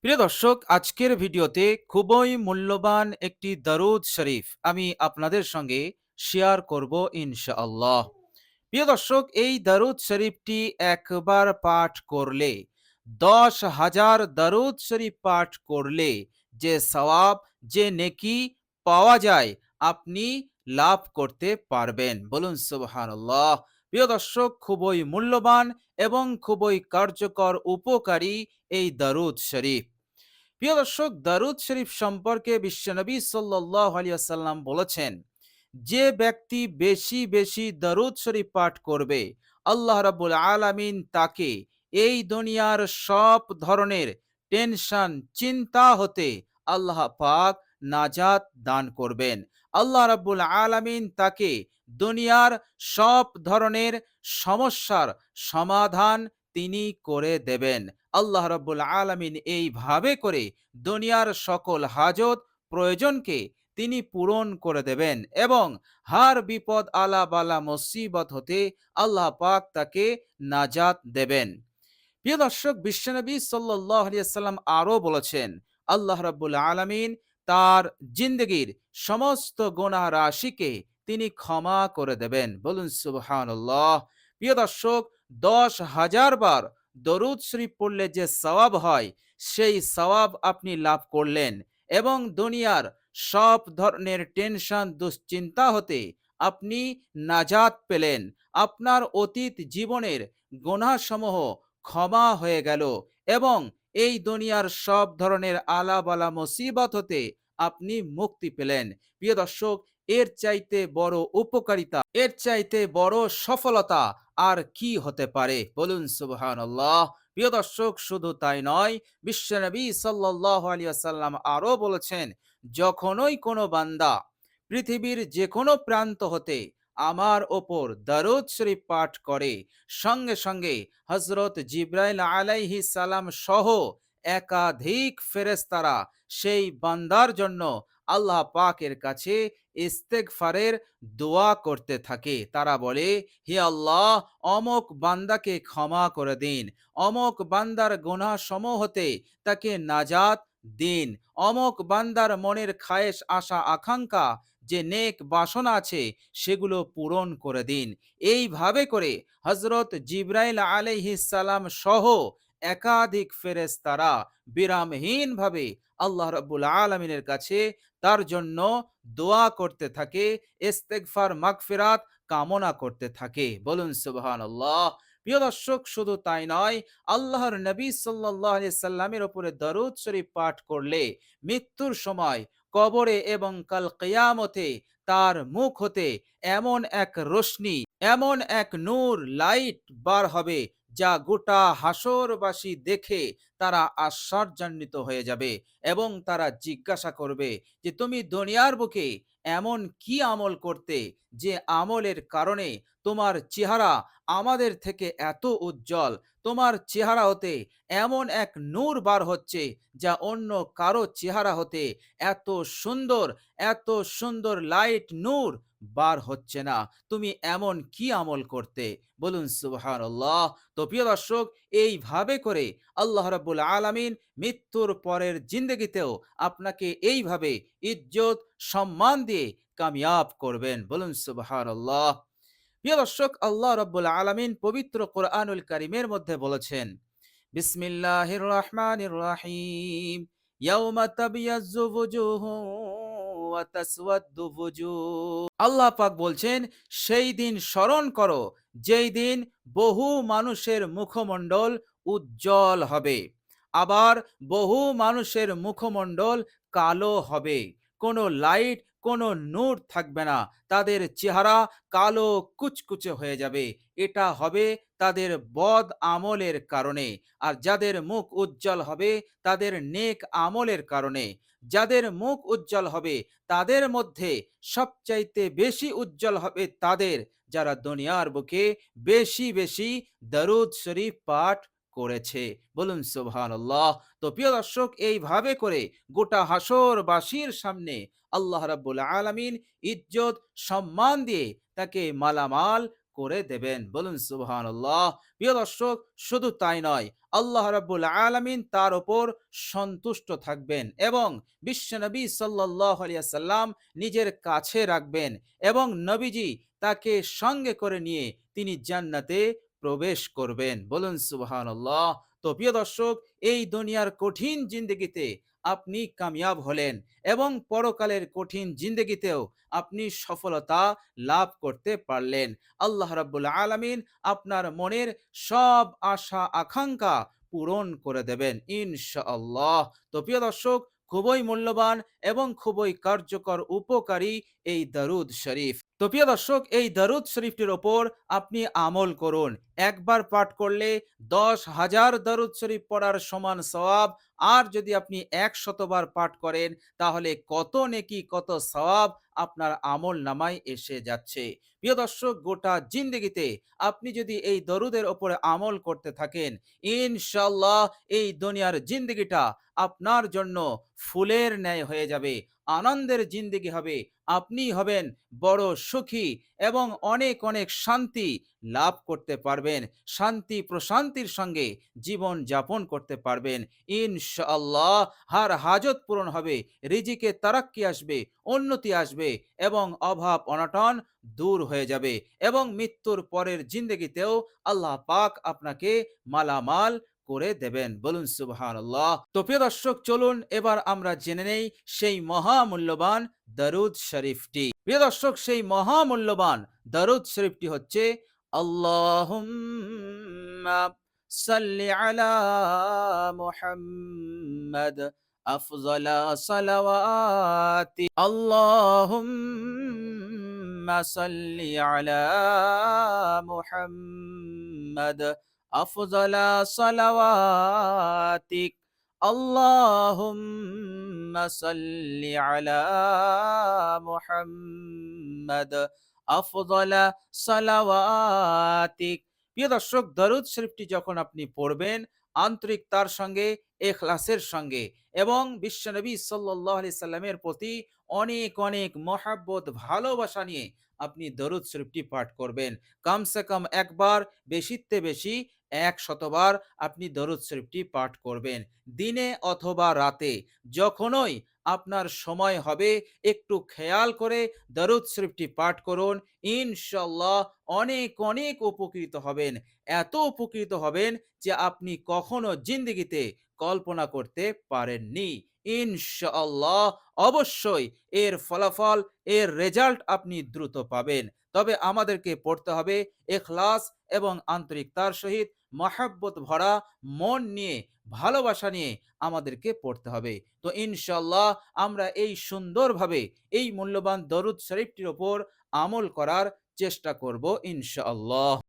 প্রিয় দর্শক, আজকের ভিডিওতে খুবই মূল্যবান একটি দরুদ শরীফ আমি আপনাদের সঙ্গে শেয়ার করব ইনশাআল্লাহ। প্রিয় দর্শক, এই দরুদ শরীফটি একবার পাঠ করলে 10,000 দরুদ শরীফ পাঠ করলে যে সওয়াব, যে নেকি পাওয়া যায়, আপনি লাভ করতে পারবেন। বলুন সুবহানাল্লাহ। প্রিয় দর্শক, খুবই মূল্যবান এবং খুবই কার্যকর উপকারী এই দরুদ শরীফ। প্রিয় দর্শক, দরুদ শরীফ সম্পর্কে বিশ্বনবী সাল্লাল্লাহু আলাইহি ওয়াসাল্লাম বলেছেন, যে ব্যক্তি বেশি বেশি দরুদ শরীফ পাঠ করবে, আল্লাহ রাব্বুল আলামিন তাকে এই দুনিয়ার সব ধরনের টেনশন, চিন্তা হতে আল্লাহ পাক নাজাত দান করবেন। আল্লাহ রাব্বুল আলামিন তাকে দুনিয়ার সব ধরনের সমস্যার সমাধান তিনি করে দেবেন। আল্লাহ রাব্বুল আলামিন এইভাবে করে দুনিয়ার সকল হাজত, প্রয়োজনকে তিনি পূরণ করে দেবেন এবং হার বিপদ, আলা বালা, মুসিবত হতে আল্লাহ পাক তাকে নাজাত দেবেন। প্রিয় দর্শক, বিশ্বনবী সাল্লাল্লাহু আলাইহি ওয়াসাল্লাম আরো বলেছেন, আল্লাহ রাব্বুল আলামিন তার জিন্দেগীর সমস্ত গুনাহ রাশিকে তিনি ক্ষমা করে দেবেন। বলুন সুবহানাল্লাহ। প্রিয় দর্শক, 10,000 বার দরুদ শরীফ পড়লে যে সওয়াব হয়, সেই সওয়াব আপনি লাভ করলেন এবং দুনিয়ার সব ধরনের টেনশন, দুশ্চিন্তা হতে আপনি নাজাত পেলেন। আপনার অতীত জীবনের গুনাহসমূহ ক্ষমা হয়ে গেল এবং এই দুনিয়ার সব ধরনের আলাবালা মুসিবত হতে আপনি মুক্তি পেলেন। প্রিয় দর্শক, এর চাইতে বড় উপকারিতা, এর চাইতে বড় সফলতা আর কি হতে পারে? বলুন সুবহানাল্লাহ। প্রিয় দর্শক, শুধু তাই নয়, বিশ্বনবী সাল্লাল্লাহু আলাইহি ওয়াসাল্লাম আরো বলেছেন, যখনই কোনো বান্দা পৃথিবীর যে কোনো প্রান্ত হতে আমার ওপর দরুদ শরীফ পাঠ করে, সঙ্গে সঙ্গে হযরত জিবরাইল আলাইহিস সালাম সহ একাধিক ফেরেশতারা সেই বান্দার জন্য আল্লাহ পাকের কাছে ইস্তেগফারের দোয়া করতে থাকে। তারা বলে, হে আল্লাহ, অমুক বান্দাকে ক্ষমা করে দিন, অমুক বান্দার গুনাহ সমূহ হতে তাকে নাজাত দিন, অমুক বান্দার মনের খায়েশ, আশা, আকাঙ্ক্ষা, যে নেক বাসনা আছে, সেগুলো পূরণ করে দিন। এইভাবে করে হযরত জিবরাইল আলাইহিস সালাম সহ একাধিক ফেরেশতারা বিরামহীনভাবে আল্লাহ রাব্বুল আলামিনের কাছে তার জন্য দোয়া করতে থাকে, ইস্তেগফার, মাগফিরাত কামনা করতে থাকে। বলুন সুবহানাল্লাহ। প্রিয় দর্শক, শুধু তাই নয়, আল্লাহর নবী সাল্লাল্লাহু আলাইহি সাল্লামের উপরে দরুদ শরীফ পাঠ করলে মৃত্যুর সময় কবরে এবং কাল কিয়ামতে তার মুখ হতে এমন এক রোশনি, এমন এক নূর, লাইট বার হবে, যা গোটা হাসরবাসী দেখে তারা আশ্চর্যান্বিত হয়ে যাবে এবং তারা জিজ্ঞাসা করবে যে, তুমি দুনিয়ার বুকে এমন কি আমল করতে, যে আমলের কারণে তোমার চেহারা আমাদের থেকে এত উজ্জ্বল, তোমার চেহারা হতে এমন এক নূর বার হচ্ছে, যা অন্য কারো চেহারা হতে এত সুন্দর, এত সুন্দর লাইট, নূর বার হচ্ছে না। তুমি এমন কি আমল করতে? বলুন সুবহানাল্লাহ। তো প্রিয় দর্শক, এইভাবে করে আল্লাহ রাব্বুল আলামিন মৃত্যুর পরের জিন্দেগিতেও আপনাকে এইভাবে ইজ্জত, সম্মান দিয়ে কামিয়াব করবেন। বলুন সুবহানাল্লাহ। প্রিয় দর্শক, আল্লাহ রাব্বুল আলামিন পবিত্র কোরআনুল কারীমের মধ্যে বলেছেন, বিসমিল্লাহির রহমানির রহিম, ইয়াউমা তাবিয়াজ্জু ওয়ুজুহু ওয়া তাসওয়াদ্দু ওয়ুজুহ। আল্লাহ পাক বলছেন, সেই দিন স্মরণ করো যেই দিন বহু মানুষের মুখমণ্ডল উজ্জ্বল হবে, আবার বহু মানুষের মুখমণ্ডল কালো হবে। কোনো লাইট, কোনো নূর থাকবে না। তাদের চেহারা কালো কুচকুচে হয়ে যাবে। এটা হবে তাদের বদ আমলের কারণে। আর যাদের মুখ উজ্জ্বল হবে, তাদের নেক আমলের কারণে। যাদের মুখ উজ্জ্বল হবে, তাদের মধ্যে সবচাইতে বেশি উজ্জ্বল হবে তাদের, যারা দুনিয়ার বুকে বেশি বেশি দরুদ শরীফ পাঠ করেছে। বলুন সুবহানাল্লাহ। তো প্রিয় দর্শক, এইভাবে করে গোটা হাসরবাসীর সামনে আল্লাহ রাব্বুল আলামিন ইজ্জত, সম্মান দিয়ে তাকে মালামাল করে দেবেন। বলুন সুবহানাল্লাহ। প্রিয় দর্শক, শুধু তাই নয়, আল্লাহ রাব্বুল আলামিন তার উপর সন্তুষ্ট থাকবেন এবং বিশ্বনবী সাল্লাল্লাহু আলাইহি ওয়াসাল্লাম নিজের কাছে রাখবেন এবং নবীজি তাকে সঙ্গে করে নিয়ে তিনি জান্নাতে প্রবেশ করবেন। বলুন সুবহানাল্লাহ। তো প্রিয় দর্শক, এই দুনিয়ার কঠিন জিন্দেগিতে আপনি কামিয়াব হলেন এবং পরকালের কঠিন জিন্দেগিতেও আপনি সফলতা লাভ করতে পারলেন। আল্লাহ রাব্বুল আলামিন আপনার মনের সব আশা আকাঙ্ক্ষা পূরণ করে দেবেন ইনশাআল্লাহ। তো প্রিয় দর্শক, খুবই মূল্যবান এবং খুবই কার্যকর উপকারী এই দরুদ শরীফ। তো প্রিয় দর্শক, এই দরুদ শরীফটির ওপর আপনি আমল করুন। একবার পাঠ করলে 10,000 দরুদ শরীফ পড়ার সমান সওয়াব। আর যদি আপনি 100 বার পাঠ করেন তাহলে কত নেকি, কত সওয়াব আপনার আমল নামায় এসে যাচ্ছে। প্রিয় দর্শক, গোটা জিন্দেগিতে আপনি যদি এই দরুদের ওপরে আমল করতে থাকেন, ইনশাআল্লাহ এই দুনিয়ার জিন্দেগিটা আপনার জন্য ফুলের ন্যায় হয়ে যাবে, আনন্দের জিন্দেগি হবে। আপনি হবেন বড় সুখী এবং অনেক অনেক শান্তি লাভ করতে পারবেন। শান্তি প্রশান্তির সঙ্গে জীবন যাপন করতে পারবেন ইনশাআল্লাহ। হার হাজত পূরণ হবে, রিজিকে তারাক্কি আসবে, উন্নতি আসবে এবং অভাব অনটন দূর হয়ে যাবে এবং মৃত্যুর পরের জিন্দেগিতেও আল্লাহ পাক আপনাকে মালামাল করে দেবেন। বলুন সুবহানাল্লাহ। তো প্রিয় দর্শক, চলুন এবার আমরা জেনে নেই সেই মহামূল্যবান দরুদ শরীফটি। প্রিয় দর্শক, সেই মহামূল্যবান দরুদ শরীফটি হচ্ছে আল্লাহুম্মা সাল্লি আলা মুহাম্মাদ আফজালা সালাওয়াতি আল্লাহুম্মা সাল্লি আলা মুহাম্মাদ আফজালা সালাওয়াতিক আল্লাহুম্মা সাল্লি আলা মুহাম্মাদ আফজালা সালাওয়াতিক। প্রিয় দর্শক, দরুদ শরীফটি যখন আপনি পড়বেন আন্তরিকতার সঙ্গে, ইখলাসের সঙ্গে এবং বিশ্বনবী সাল্লাল্লাহু আলাইহি সাল্লামের প্রতি অনেক অনেক মহাব্বত ভালোবাসা নিয়ে আপনি দরুদ শরীফটি পাঠ করবেন। কমসে কম একবার, বেশিতে বেশি 100 বার আপনি দরুদ শরীফটি পাঠ করবেন। দিনে অথবা রাতে যখনই আপনার সময় হবে একটু খেয়াল করে দরুদ শরীফটি পাঠ করুন। ইনশাআল্লাহ অনেক অনেক উপকৃত হবেন। এত উপকৃত হবেন যে আপনি কখনো জিন্দেগিতে কল্পনা করতে পারেননি। ইনশাআল্লাহ অবশ্যই এর ফলাফল, এর রেজাল্ট আপনি দ্রুত পাবেন। তবে আমাদেরকে পড়তে হবে ইখলাস এবং আন্তরিকতার সহিত, মহাব্বত ভরা মন নিয়ে, ভালোবাসা নিয়ে আমাদেরকে পড়তে হবে। তো ইনশাআল্লাহ আমরা এই সুন্দরভাবে এই মূল্যবান দরুদ শরীফটির ওপর আমল করার চেষ্টা করব ইনশাআল্লাহ।